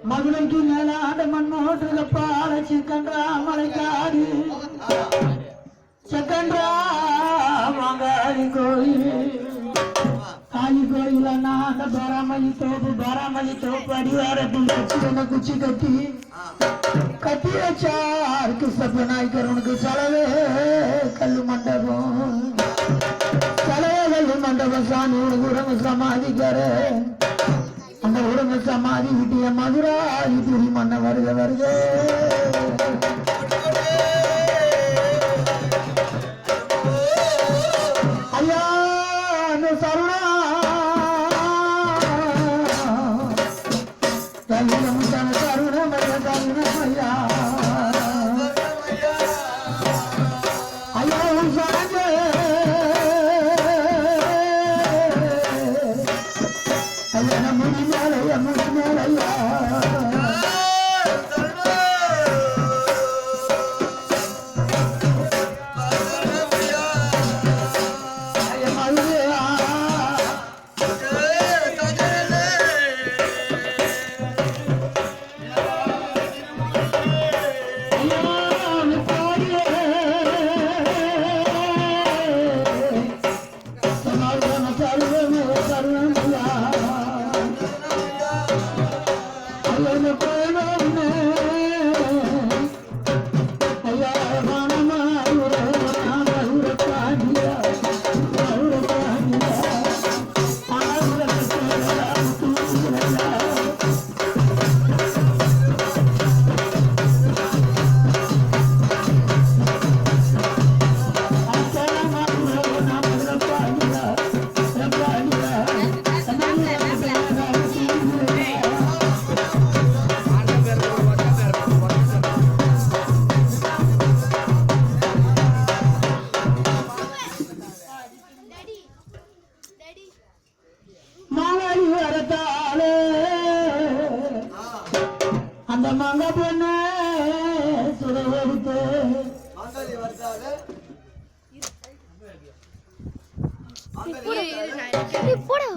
மதுரைக்கு மேலாட மண்ணோட்டுல பால சிக்கன்றா மலைக்காடு சிக்கன்றா மாங்காடி கோயில் காளி கோயில நான் பராமரி தோப்பு அடிவாரத்தில் குச்சி கட்டி வச்சார் கிருஷ்ணப்ப நாய்க்கரனுக்கு செலவே கல்லு மண்டபம் சாமி உடம்பு சமாதிக்கார அந்த உடம்பு சமாதி விட்டிய மதுராதி துணி மன்ன வருக ஐயா அந்த சருணா சருணம் ஐயா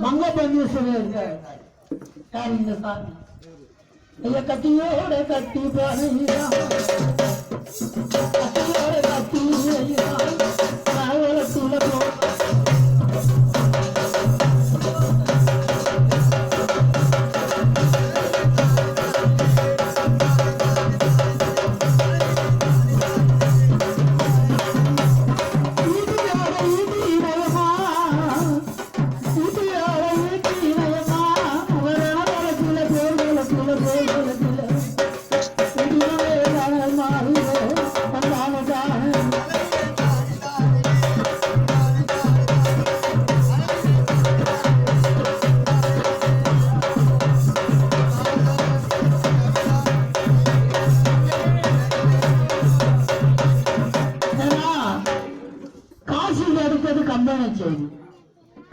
மங்க பஞ்சேஸ்வரர் யார் இந்த சாமி ஐயா கட்டியோட கட்டி பாருங்க கட்டியோட கட்டி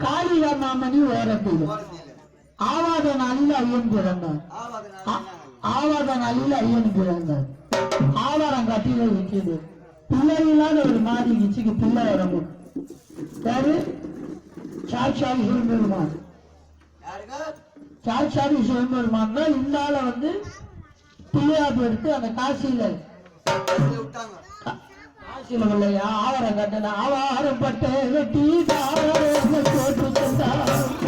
காளிகாமாமணி ஓரத்தில் ஆவாத நாளில் ஐயன் பிறந்தார் ஆவாரம் கட்டில விற்கிது பிள்ளை இல்லாத ஒரு மாதிரி கிச்சிக்கு பிள்ளை வரணும் யாரு சாட்சாதி சிவபெருமான் தான் இந்த ஆளை வந்து பிள்ளையாப்பு எடுத்து அந்த காசியில ஆவாரம் கட்டின ஆவாரம் பட்ட வெட்டி போட்டு தந்தார்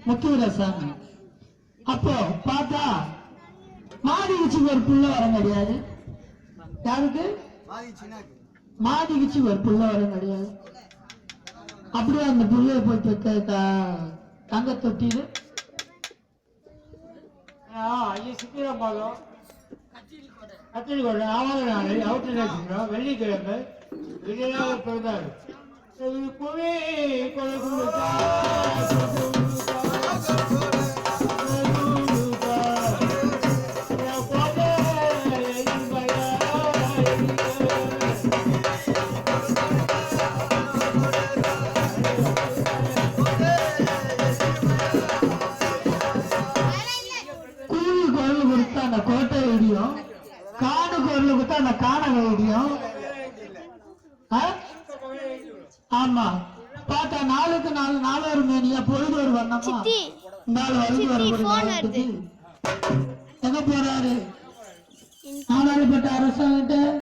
முத்துவரசாமி அப்போ பார்த்தா மாடிகிச்சு ஒரு புள்ள வர கிடையாது யாருக்கு மாடிகிச்சு ஒரு புள்ள வர கிடையாது அப்படியே அந்த புள்ளைய போய் தங்க தொட்டிடு கத்திரி கொண்டை ஆவார நாளை அவுட்டு வெள்ளிக்கிழமை விஜயநாதர் பிறந்தார் கொலை அந்த கோட்டை இடியும், காணு குரல் கொடுத்தா அந்த காணக இடியும். ஆமா, பார்த்தா நாளுக்கு நாலு நாலு மேனியா பொழுது ஒரு வண்ணமா நாலு வரைக்கும் வரக்கூடிய எங்க போறாரு நாடாளுப்பட்ட அரசாங்கிட்ட